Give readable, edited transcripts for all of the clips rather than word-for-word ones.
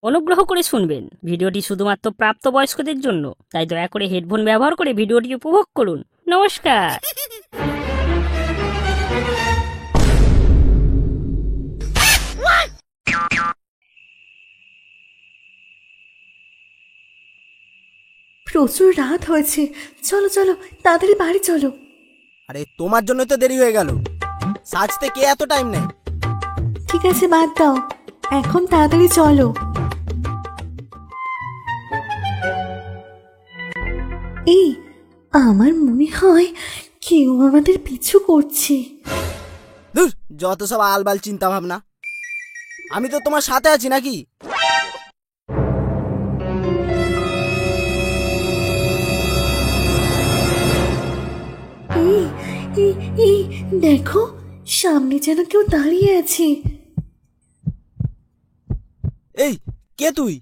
অনুগ্রহ করে শুনবেন, ভিডিওটি শুধুমাত্র প্রাপ্তবয়স্কদের জন্য, তাই দয়া করে হেডফোন ব্যবহার করে ভিডিওটি উপভোগ করুন। নমস্কার। প্রচুর রাত হয়েছে, চলো চলো তাড়াতাড়ি বাড়ি চলো। আরে তোমার জন্য তো দেরি হয়ে গেল, সাজতে কে এত টাইম নেয়? ঠিক আছে বাদ দাও, এখন তাড়াতাড়ি চলো। এই আমার মনে হয় কেউ আমাদের পিছু করছে। ধুর, যত সব আলবাল চিন্তা ভাবনা। আমি তো তোমার সাথে আছি নাকি? এই এই এই দেখো, সামনে যেন কেউ দাঁড়িয়ে আছে। এই কে তুই?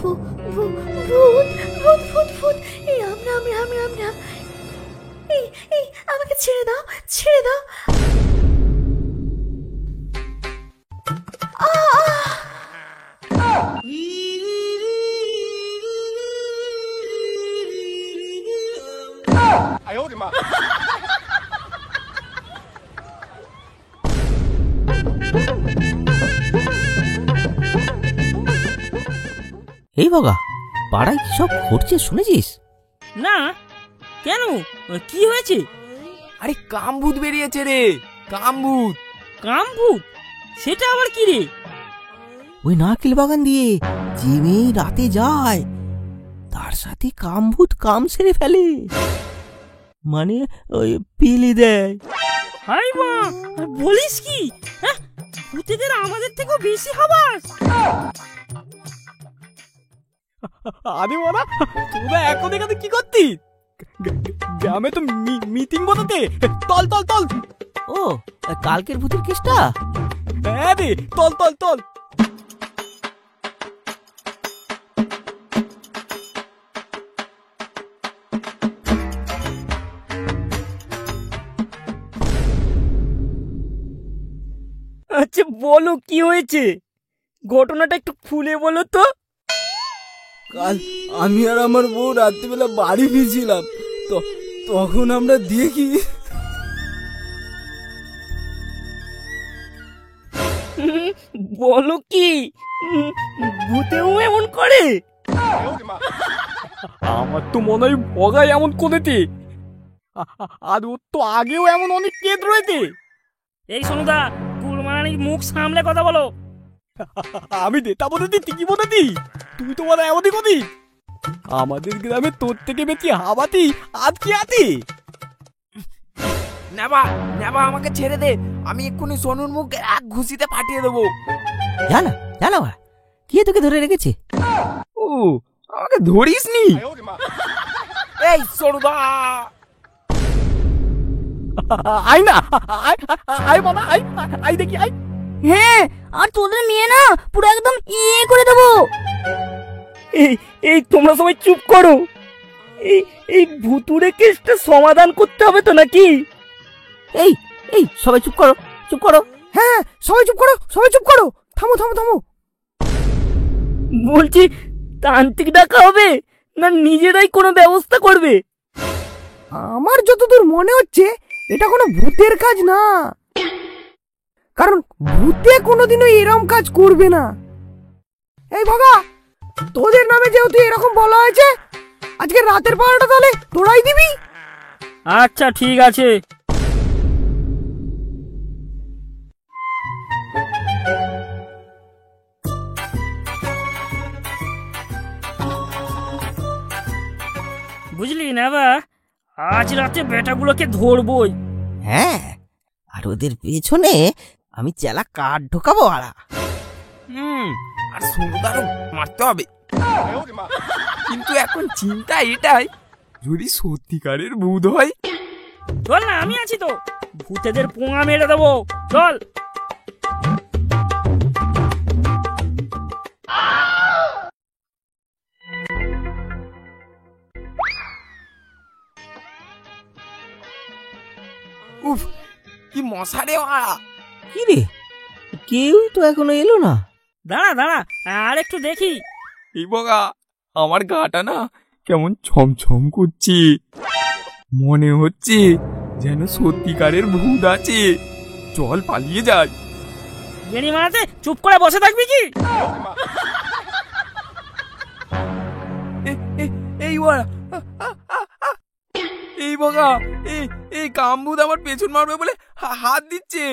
ভূত ভূত ভূত ভূত ভূত! এই আমরা আমরা আমরা আমরা এই এই আমাকে ছেড়ে দাও, ছেড়ে দাও। এই বাবা, পাড়ায় কি সব ঘটছে শুনেছিস? না, কেন, কি হয়েছে? আরে কামভূত বেরিয়েছে রে, কামভূত। কামভূত? সেটা আবার কি রে? ওই নারকেল বাগান দিয়ে যে মেয়ে রাতে যায় তার সাথে কামভূত কাম সেরে ফেলে, মানে ওই পিলি দেয়। হাই মা, বলিস কি? ভূতেদের আমাদের থেকেও বেশি হাবাস। আরে বলা, তোরা এখন এখানে কি করতিস? গ্রামে তো মিটিং বসাতে। তল তল তল। ও, কালকের ভূতের কেসটা? হ্যাঁ রে, তল তল তল। আচ্ছা বলো, কি হয়েছে? ঘটনাটা একটু খুলে বলো তো। কাল আমি আর আমার বউ রাত্রিবেলা বাড়ি ফিরছিলাম, তো তখন আমরা দেখি বলো কি, ভূতেও এমন করে? আমার তো মনে হয় ভগাই এমন করেছে, আর ওর তো আগেও এমন অনেক কেদ রয়েছে। এই সোনুদা, কুলমারানির মুখ সামলে কথা বলো। আমি দেতা বলেছি, ঠিকই বলেছি। তুই তো বলে এমনই করি। আমাদের গ্রামে তোর থেকে বেশি হাবাতি আজ কি আছে? নেবা নেবা, আমাকে ছেড়ে দে, আমি এক্ষুনি সোনুর মুখ এক ঘুষিতে ফাটিয়ে দেবো। জানা জানা, কে তোকে ধরে রেখেছে? ও, আমাকে ধরিস নি? এই সোনুদা, আয় না, আয় বাবা, আয় আয় দেখি, আয়। হ্যাঁ, আর তোদের মেয়ে না পুরো একদম ইয়ে করে দেবো। এই এই তোমরা সবাই চুপ করো। এই এই ভুতুড়ে কেসটা সমাধান করতে হবে তো নাকি? এই এই সবাই চুপ করো, চুপ করো। হ্যাঁ, সবাই চুপ করো, সবাই চুপ করো, থামো থামো থামো। বলছি, তান্ত্রিক ডাকা হবে না নিজেরাই কোনো ব্যবস্থা করবে? আমার যতদূর মনে হচ্ছে এটা কোনো ভূতের কাজ না, কারণ ভূতে কোনোদিনও এরকম কাজ করবে না। এই ভাগা, তোদের নামে যেহেতু এরকম বলা হয়েছে, আজকে রাতের পাহাড়টা তাহলে তোরাই দিবি। আচ্ছা ঠিক আছে। বুঝলি না বা, আজ রাতে বেটাগুলোকে ধরবই। হ্যাঁ, আর ওদের পেছনে আমি চেলা কাঠ ঢোকাবো। আড়া আর সোনুদারও মারতে হবে। কিন্তু এখন চিন্তা এটাই, যদি সত্যিকারের ভূত হয়। চল না, আমি আছি তো, ভূতেদের পোঙা মেরে দেবো। চল। উফ, কি মশা রে বাড়া! কি রে, কেউ তো এখনো এলো না। দাঁড়া দাঁড়া, আর একটু দেখি। এই বগা, আমার গাটা না কেমন ছমছম করছে, মনে হচ্ছে যেন সত্যিকারের ভূত আছে। চল পালিয়ে যাই। গেনি মারাতে চুপ করে বসে থাকবি কি? এই বড়া, এই বগা, এই কামবুদ আমার পেছন মারবে বলে হাত দিচ্ছে।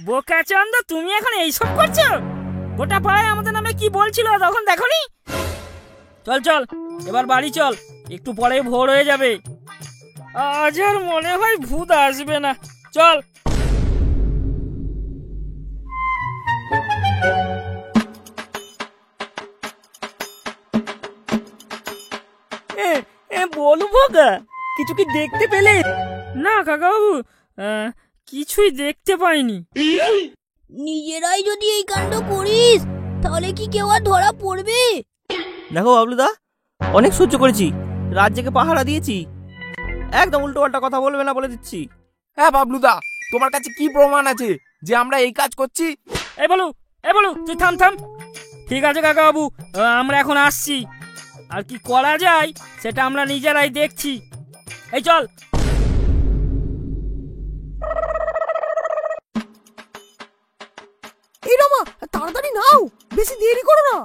বোকা চন্দ, তুমি এখন এইসব করছো? গোটা পাড়ায় আমাদের নামে কি বলছিল তখন দেখনি? চল চল, এবার বাড়ি চল, একটু পরে ভোর হয়ে যাবে। আজ আর মনে হয় ভূত আসবে না। চল। বলু বোকা, কিছু কি দেখতে পেলে? না কাকাবাবু, কিছুই দেখতে পাইনি। নিজেরাই যদি এই কাণ্ড করিস তাহলে কি কেউ আর ধরা পড়বে? দেখো বাবলুদা, অনেক সহ্য করেছি, রাত জেগে পাহারা দিয়েছি, একদম উল্টো পাল্টা কথা বলবে না বলে দিচ্ছি। হ্যাঁ বাবলুদা, তোমার কাছে কি প্রমাণ আছে যে আমরা এই কাজ করছি? এই বলু তুই থাম থাম। ঠিক আছে কাকাবাবু, আমরা এখন আসছি। আর কি করা যায় সেটা আমরা নিজেরাই দেখছি। এই চল। এই রমা, তাড়াতাড়ি নাও, বেশি দেরি করো না।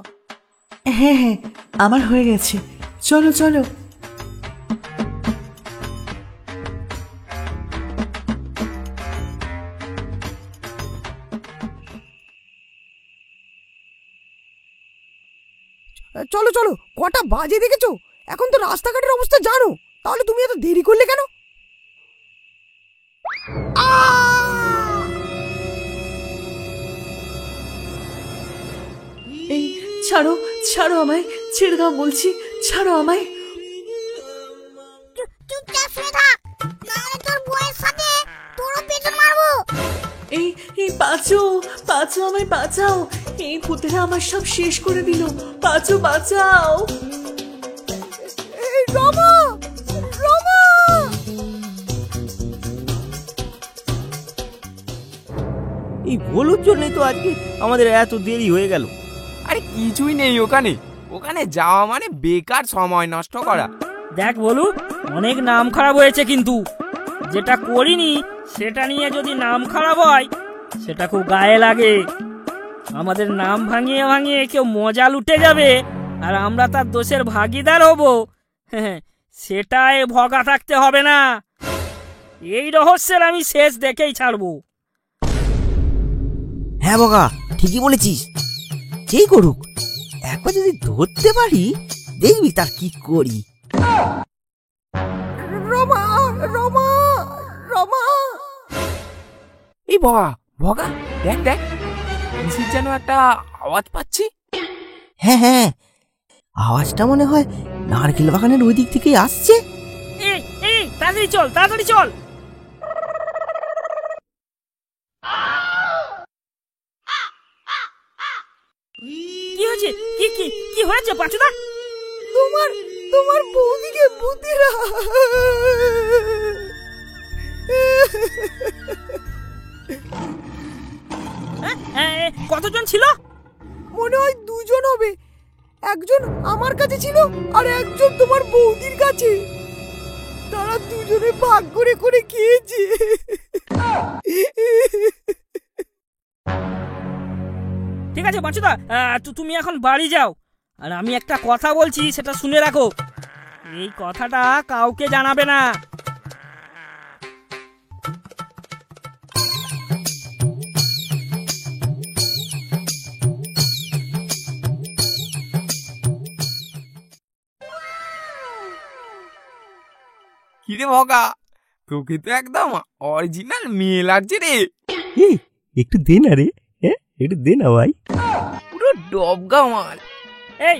হ্যাঁ হ্যাঁ, আমার হয়ে গেছে, চলো চলো। চলো চলো, কটা বাজে দেখেছো? এখন তো রাস্তাঘাটের অবস্থা জানো, তাহলে তুমি এত দেরি করলে কেন? এই ছাড়ো ছাড়ো আমায়, ছেড়ে দাও বলছি, ছাড়ো আমায়। চুপচাপ শুয়ে থাক, নাহলে তোর বউয়ের সাথে তোরও পেছন মারবো। এই এই পাঁচু, পাঁচু আমায় বাঁচাও, এই ভূতেরা আমার সব শেষ করে দিল, পাঁচু বাঁচাও। এই রমা, রমা! এই ভুলুর জন্যই তো আজকে আমাদের এত দেরি হয়ে গেল। আরে কিছুই নেই ওখানে, ওখানে যাওয়া মানে বেকার সময় নষ্ট করা। দেখ বলু, অনেক নাম খারাপ হয়েছে, কিন্তু যেটা করিনি সেটা নিয়ে যদি নাম খারাপ হয় সেটা খুব গায়ে লাগে। আমাদের নাম ভাঙিয়ে ভাঙিয়ে কেউ মজা লুটে যাবে আর আমরা তার দোষের ভাগিদার হব, সেটাই ভগা থাকতে হবে না। এই রহস্যের আমি শেষ দেখেই ছাড়বো। হ্যাঁ বগা, ঠিকই বলেছিস, যেই করুক একবার যদি ধরতে পারি, দেখবি তার কি করি। রমা, রমা, রমা! এই বগা, বগা, দেখ দেখ, কিসের যেন একটা আওয়াজ পাচ্ছি। হ্যাঁ হ্যাঁ, আওয়াজটা মনে হয় নারকেল বাগানের ওই দিক থেকেই আসছে। এই এই তাড়াতাড়ি চল, তাড়াতাড়ি চল। কি হয়েছে? কি কি কি হয়েছে পাঁচুদা? তোমার তোমার বৌদিকে ভূতেরা! কতজন ছিল? মনে হয় দুজন হবে, একজন আমার কাছে ছিল আর একজন তোমার বৌদির কাছে। তারা দুজনে ভাগ করে করে খেয়েছে। ঠিক আছে পাঁচুদা, তুমি এখন বাড়ি যাও, আর আমি একটা কথা বলছি সেটা শুনে রাখো। এই কথাটা কাউকে জানাবে না। কিরে বগা, তোকে তো একদম অরিজিনাল মেয়ে লাগছে রে। একটু দে না রে, একটু দে না ভাই। পুরো ডবগা মাল। এই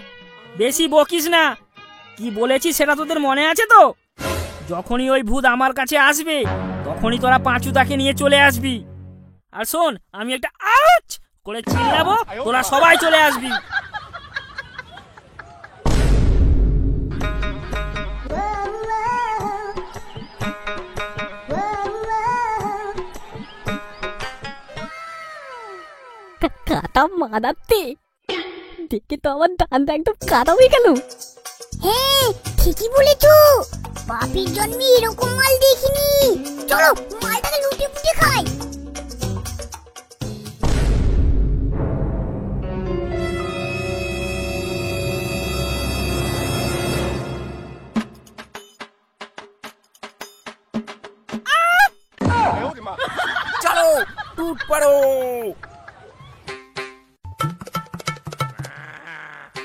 বেশি বকিস না, কি বলেছি সেটা তোদের মনে আছে তো? যখনই ওই ভূত আমার কাছে আসবে তখনই তোরা পাঁচুদাকে নিয়ে চলে আসবি। আর শোন, আমি একটা আউচ করে চিল্লাবো, তোরা সবাই চলে আসবি। কাদা মারাতে দেখে তো আমার ডানটা একদম কাদা হয়ে গেল। হ্যাঁ ঠিকই বলেছো, বাপের জন্মে এরকম মাল দেখিনি। চলো মালটাকে লুটে পুটে খাই। চলো টুট পারো।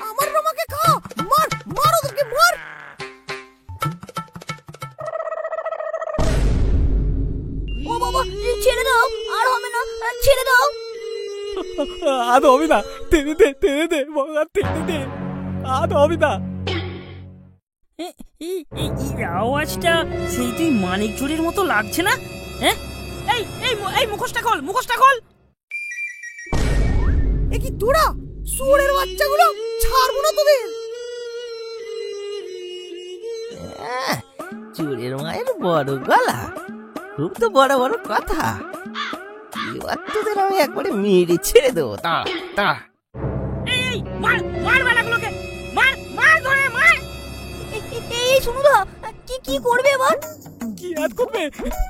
আমার রমাকে খা, মার মার ওদেরকে মার। ও বাবা, ছেড়ে দাও, আর হবে না, ছেড়ে দাও। আর হবে না, টেনে দে ভগবান, টেনে দে, আর হবে না। এই আওয়াজটা সেই তুই মানিক চুরির মতো লাগছে না? হ্যাঁ, এই মুখোশটা খোল, মুখোশটা খোল। এ কি তোরা শুয়োরের বাচ্চাগুলো, ছাড়বো না তোদের। চোরের মায়ের বড় গলা, খুব তো বড় বড় কথা। এবার তোদের আমি একবারে মেরে ছেড়ে দেবো। তা এই মার মার বেলাগুলোকে, মার মার ধরে মার। এই শুনুদা, কি করবে এবার? কি আর করবে,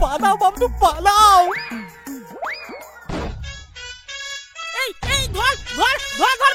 পালাও বাবু পালাও। এই ধর ধর ধর ধর